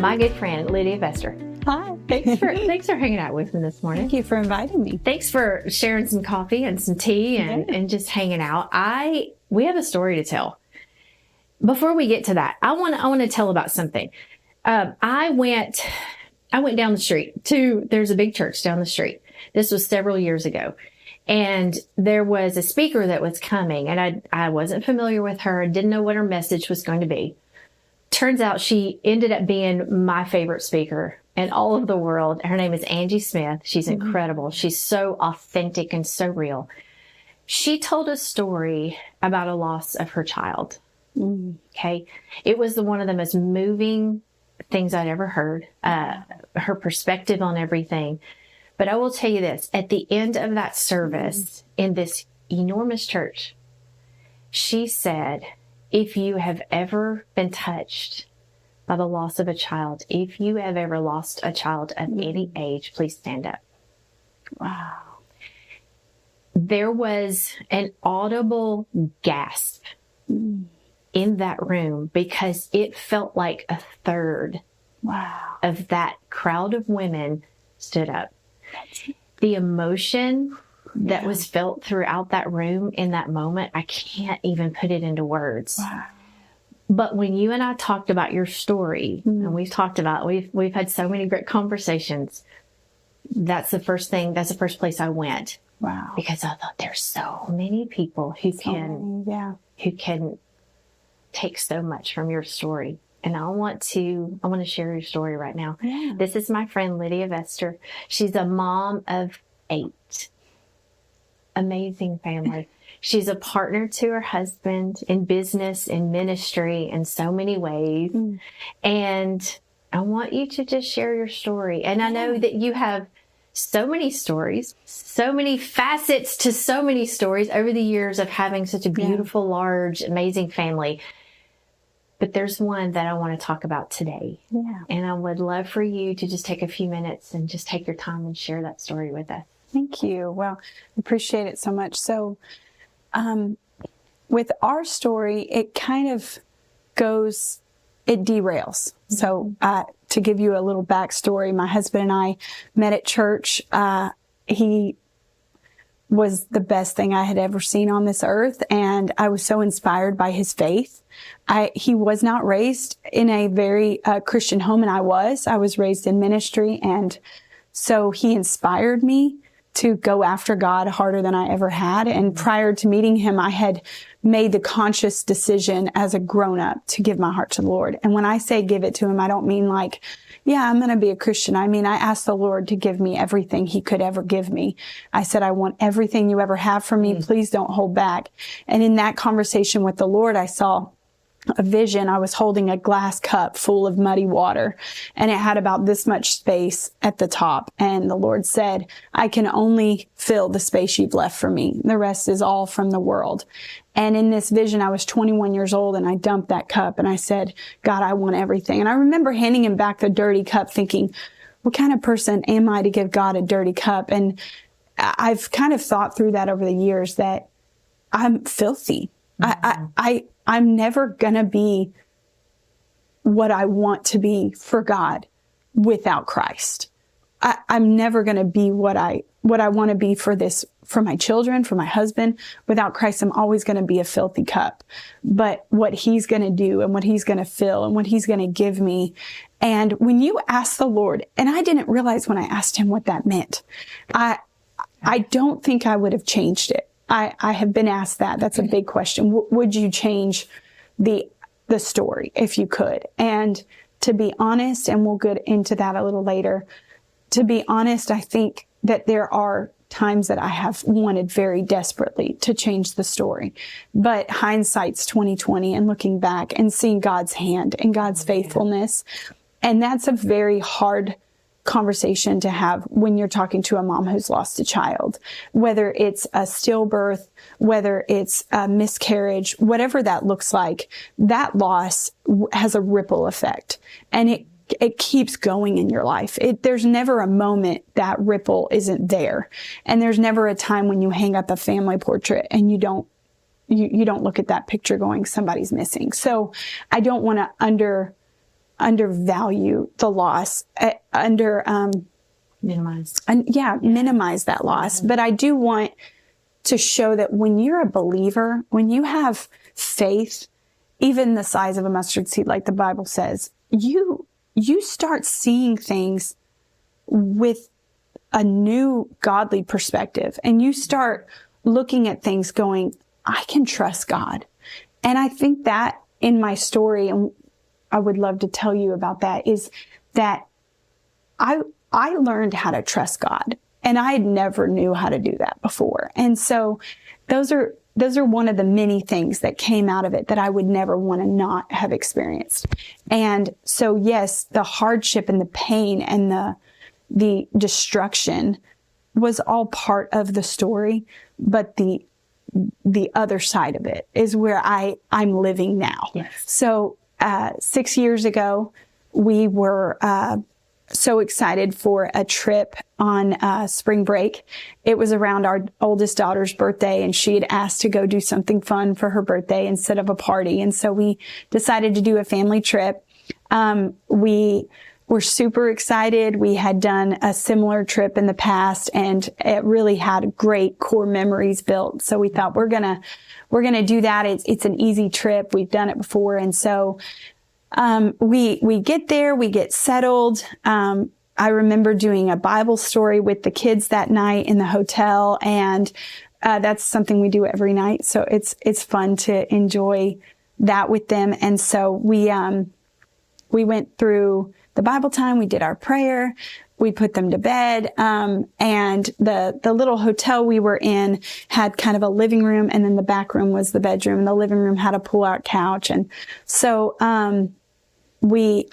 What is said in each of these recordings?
my good friend, Lydia Vester. Hi. Thanks for hanging out with me this morning. Thank you for inviting me. Thanks for sharing some coffee and some tea and just hanging out. We have a story to tell. Before we get to that, I want to tell about something. I went down the street there's a big church down the street. This was several years ago. And there was a speaker that was coming, and I wasn't familiar with her. I didn't know what her message was going to be. Turns out she ended up being my favorite speaker in all of the world. Her name is Angie Smith. She's incredible. She's so authentic and so real. She told a story about a loss of her child. Okay. It was one of the most moving things I'd ever heard. Her perspective on everything. But I will tell you this, at the end of that service in this enormous church, she said, if you have ever been touched by the loss of a child, if you have ever lost a child of any age, please stand up. Wow. There was an audible gasp in that room because it felt like a third of that crowd of women stood up. The emotion that was felt throughout that room in that moment, I can't even put it into words. Wow. But when you and I talked about your story, and we've had so many great conversations, that's the first place I went. Wow. Because I thought there's so many people who can take so much from your story. And I want to share your story right now. Yeah. This is my friend, Lydia Vester. She's a mom of 8. Amazing family. She's a partner to her husband in business, in ministry, in so many ways. And I want you to just share your story. And I know that you have so many stories, so many facets to so many stories over the years of having such a beautiful, large, amazing family. But there's one that I want to talk about today. Yeah. And I would love for you to just take a few minutes and just take your time and share that story with us. Thank you. Well, I appreciate it so much. So, with our story, it kind of it derails. So, to give you a little backstory, my husband and I met at church. He was the best thing I had ever seen on this earth. And I was so inspired by his faith. He was not raised in a very Christian home, and I was raised in ministry. And so he inspired me to go after God harder than I ever had. And prior to meeting him, I had made the conscious decision as a grown-up to give my heart to the Lord. And when I say give it to him, I don't mean like, yeah, I'm going to be a Christian. I mean, I asked the Lord to give me everything he could ever give me. I said, I want everything you ever have for me. Please don't hold back. And in that conversation with the Lord, I saw a vision. I was holding a glass cup full of muddy water, and it had about this much space at the top. And the Lord said, I can only fill the space you've left for me. The rest is all from the world. And in this vision, I was 21 years old, and I dumped that cup and I said, God, I want everything. And I remember handing him back the dirty cup thinking, what kind of person am I to give God a dirty cup? And I've kind of thought through that over the years that I'm filthy. I'm never going to be what I want to be for God without Christ. I'm never going to be what I want to be for my children, for my husband. Without Christ, I'm always going to be a filthy cup. But what he's going to do and what he's going to fill and what he's going to give me. And when you ask the Lord, and I didn't realize when I asked him what that meant, I don't think I would have changed it. I have been asked that. That's a big question. Would you change the story if you could? And to be honest, and we'll get into that a little later, to be honest, I think that there are times that I have wanted very desperately to change the story. But hindsight's 2020, and looking back and seeing God's hand and God's faithfulness. And that's a very hard conversation to have when you're talking to a mom who's lost a child, whether it's a stillbirth, whether it's a miscarriage, whatever that looks like. That loss has a ripple effect, and it keeps going in your life. There's never a moment that ripple isn't there, and there's never a time when you hang up a family portrait and you don't look at that picture going, somebody's missing. So I don't want to undervalue the loss, Minimize. minimize that loss. But I do want to show that when you're a believer, when you have faith, even the size of a mustard seed, like the Bible says, you start seeing things with a new godly perspective, and you start looking at things going, I can trust God. And I think that in my story, and I would love to tell you about that, is that I learned how to trust God, and I never knew how to do that before. And so those are one of the many things that came out of it that I would never want to not have experienced. And so, yes, the hardship and the pain and the destruction was all part of the story, but the other side of it is where I'm living now. Yes. So 6 years ago, we were so excited for a trip on spring break. It was around our oldest daughter's birthday, and she had asked to go do something fun for her birthday instead of a party. And so we decided to do a family trip. We were super excited. We had done a similar trip in the past, and it really had great core memories built. So we thought we're gonna do that. It's an easy trip. We've done it before. And so we get there, we get settled. I remember doing a Bible story with the kids that night in the hotel, and that's something we do every night. So it's fun to enjoy that with them. And so we went through the Bible time. We did our prayer. We put them to bed. And the little hotel we were in had kind of a living room, and then the back room was the bedroom, and the living room had a pull-out couch. And so,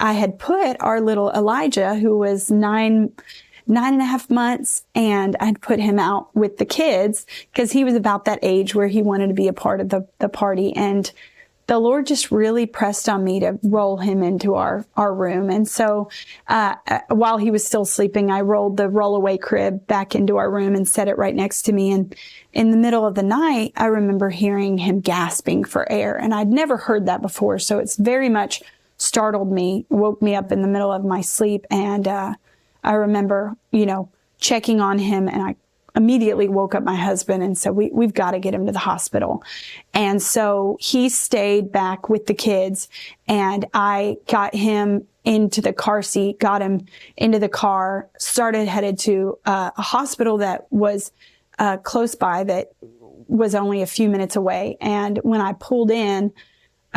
I had put our little Elijah, who was 9.5 months, and I'd put him out with the kids because he was about that age where he wanted to be a part of the party. And the Lord just really pressed on me to roll him into our room. And so, while he was still sleeping, I rolled the rollaway crib back into our room and set it right next to me. And in the middle of the night, I remember hearing him gasping for air, and I'd never heard that before. So it's very much startled me, woke me up in the middle of my sleep. And, I remember, checking on him, and I immediately woke up my husband and said, we've got to get him to the hospital. And so he stayed back with the kids, and I got him into the car seat, got him into the car, headed to a hospital that was close by, that was only a few minutes away. And when I pulled in,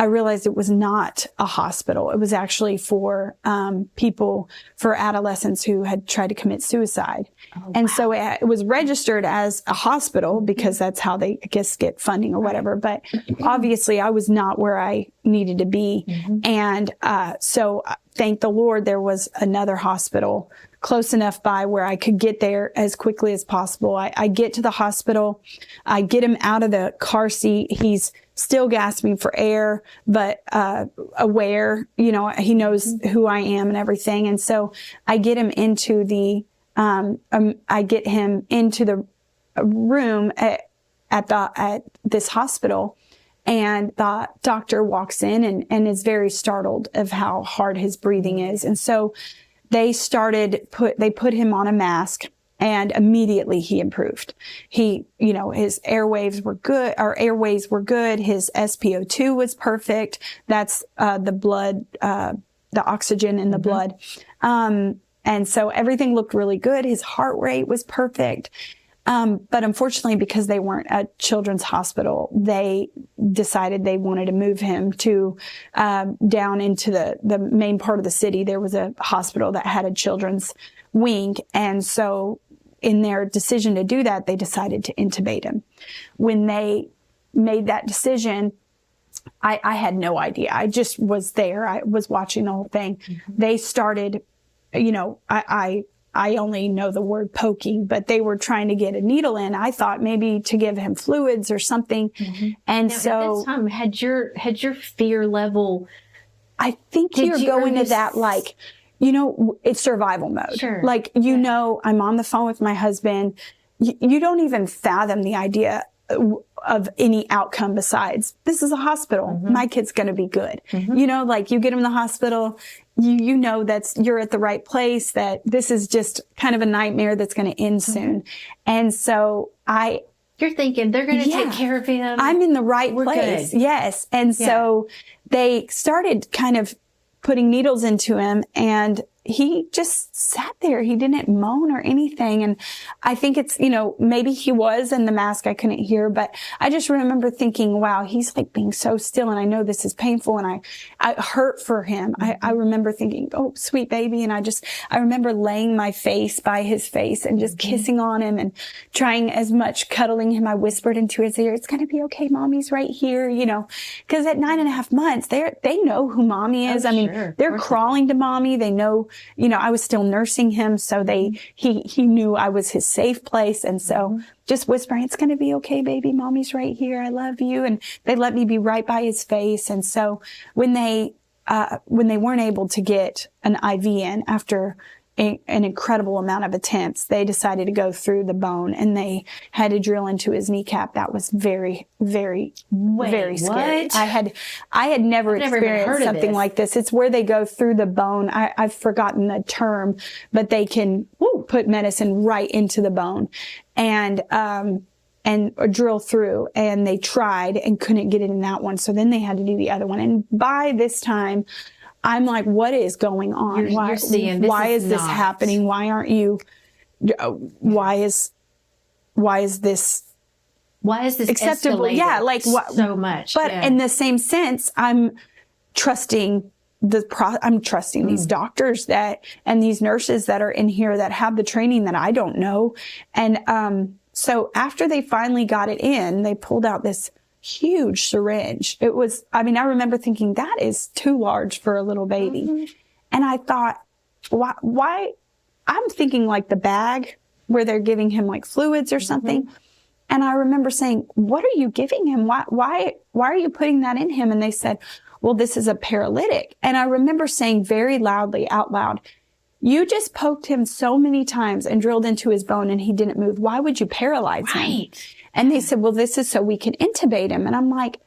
I realized it was not a hospital. It was actually for adolescents who had tried to commit suicide. Oh, and wow. So it was registered as a hospital because that's how they, I guess, get funding or whatever. But obviously I was not where I needed to be. Mm-hmm. And so thank the Lord there was another hospital close enough by where I could get there as quickly as possible. I get to the hospital. I get him out of the car seat. He's still gasping for air, but aware, he knows who I am and everything. And so I get him into the room at this hospital, and the doctor walks in and is very startled of how hard his breathing is. And so they put him on a mask, and immediately he improved. His airways were good. His SpO2 was perfect. That's the blood, the oxygen in the blood. And so everything looked really good. His heart rate was perfect. But unfortunately, because they weren't a children's hospital, they decided they wanted to move him to down into the main part of the city. There was a hospital that had a children's wing. And so in their decision to do that, they decided to intubate him. When they made that decision, I had no idea. I just was there. I was watching the whole thing. Mm-hmm. They started, I only know the word poking, but they were trying to get a needle in. I thought maybe to give him fluids or something. Mm-hmm. And now, so at this time, had your fear level, I think you're going to that, like, it's survival mode. Sure. Like, I'm on the phone with my husband. You don't even fathom the idea of any outcome besides, this is a hospital. My kid's going to be good. You know, like you get him in the hospital, you know you're at the right place, that this is just kind of a nightmare that's going to end soon. And so you're thinking they're going to take care of him. I'm in the right place. Good. Yes. And so they started kind of putting needles into him, and he just sat there. He didn't moan or anything. And I think it's, you know, maybe he was in the mask, I couldn't hear, but I just remember thinking, wow, he's like being so still. And I know this is painful, and I hurt for him. I remember thinking, oh, sweet baby. And I remember laying my face by his face and just kissing on him and trying as much cuddling him. I whispered into his ear, it's going to be okay. Mommy's right here, you know, because at 9.5 months, they know who mommy is. I mean, they're crawling to mommy. They know, you know, I was still nursing him, so he knew I was his safe place. And so just whispering, it's going to be okay, baby. Mommy's right here. I love you. And they let me be right by his face. And so when they weren't able to get an IV in after an incredible amount of attempts, they decided to go through the bone, and they had to drill into his kneecap. That was very, very, very scary. What? I had never experienced something like this. It's where they go through the bone. I've forgotten the term, but they can put medicine right into the bone and drill through. And they tried and couldn't get it in that one. So then they had to do the other one. And by this time, I'm like, what is going on? Why is this happening? Why aren't you, why is this acceptable? Yeah. Like so much. But in the same sense, I'm trusting these doctors and these nurses that are in here that have the training that I don't know. And, so after they finally got it in, they pulled out this huge syringe. It was, I remember thinking that is too large for a little baby. And I thought, why? I'm thinking like the bag where they're giving him like fluids or something. And I remember saying, what are you giving him? Why are you putting that in him? And they said, well, this is a paralytic. And I remember saying very loudly out loud, you just poked him so many times and drilled into his bone and he didn't move. Why would you paralyze him? And they said, well, this is so we can intubate him. And I'm like,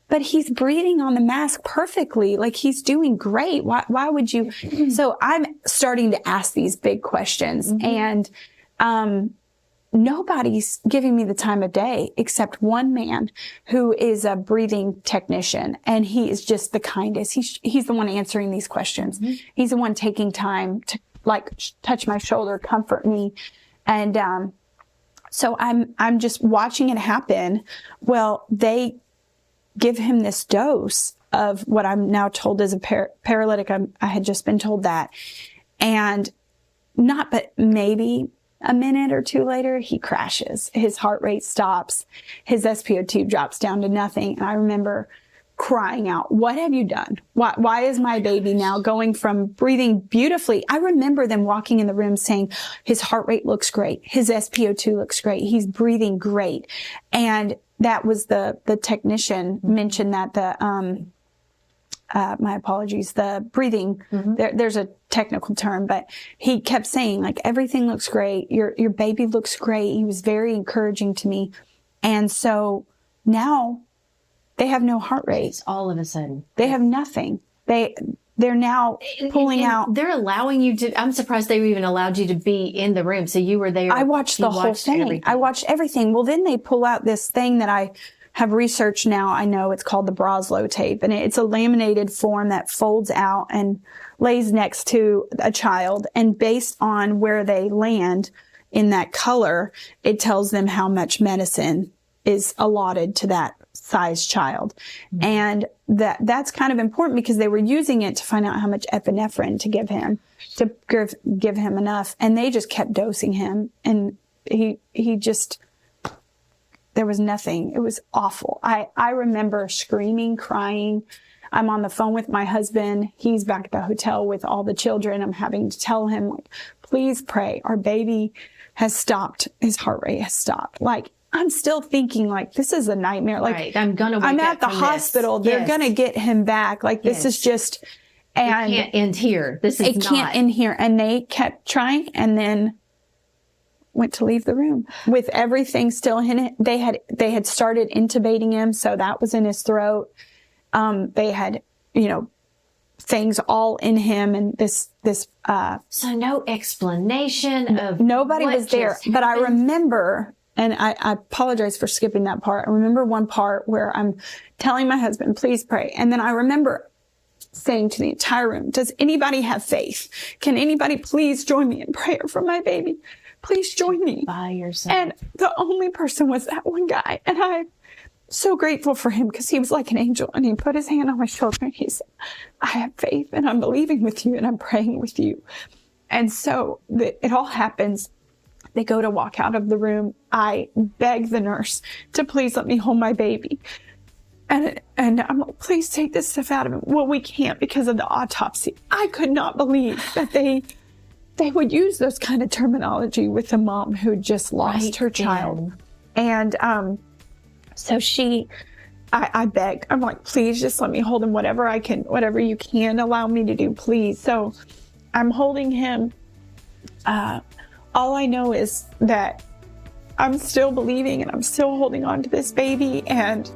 but he's breathing on the mask perfectly. Like he's doing great. Why would you? So I'm starting to ask these big questions, and nobody's giving me the time of day except one man who is a breathing technician. And he is just the kindest. He's the one answering these questions. He's the one taking time to like touch my shoulder, comfort me. And, so I'm just watching it happen. Well, they give him this dose of what I'm now told is a paralytic. I had just been told that. And but maybe a minute or two later, he crashes. His heart rate stops. His SpO2 drops down to nothing. And I remember crying out, what have you done? Why is my baby now going from breathing beautifully? I remember them walking in the room saying, his heart rate looks great. His SpO2 looks great. He's breathing great. And that was the technician mentioned that my apologies, the breathing, there's a technical term, but he kept saying like, everything looks great. Your baby looks great. He was very encouraging to me. And so now they have no heart rate. All of a sudden. They have nothing. They're now pulling out. They're allowing you to, I'm surprised they even allowed you to be in the room. So you were there. I watched the whole thing. Everything. I watched everything. Well, then they pull out this thing that I have researched now. I know it's called the Broslow tape, and it's a laminated form that folds out and lays next to a child. And based on where they land in that color, it tells them how much medicine is allotted to that size child. And that's kind of important because they were using it to find out how much epinephrine to give him, to give him enough. And they just kept dosing him. And he just, there was nothing. It was awful. I remember screaming, crying. I'm on the phone with my husband. He's back at the hotel with all the children. I'm having to tell him, like, please pray. Our baby has stopped. His heart rate has stopped. Like, I'm still thinking like, this is a nightmare. Like, I'm at the hospital. They're going to get him back. Like, this is just, and it can't end here. It can't end here. And they kept trying. And then went to leave the room with everything still in it. They had started intubating him, so that was in his throat. They had, things all in him, and this. So no explanation of nobody was there. But I remember, and I apologize for skipping that part. I remember one part where I'm telling my husband, please pray. And then I remember saying to the entire room, does anybody have faith? Can anybody please join me in prayer for my baby? Please join me. By yourself. And the only person was that one guy. And I'm so grateful for him because he was like an angel. And he put his hand on my shoulder and he said, I have faith and I'm believing with you and I'm praying with you. And so it all happens. They go to walk out of the room. I beg the nurse to please let me hold my baby. And I'm like, please take this stuff out of him. Well, we can't because of the autopsy. I could not believe that they would use those kind of terminology with a mom who just lost her child. And so I begged. I'm like, please just let me hold him, whatever I can, whatever you can allow me to do, please. So I'm holding him. All I know is that I'm still believing and I'm still holding on to this baby. And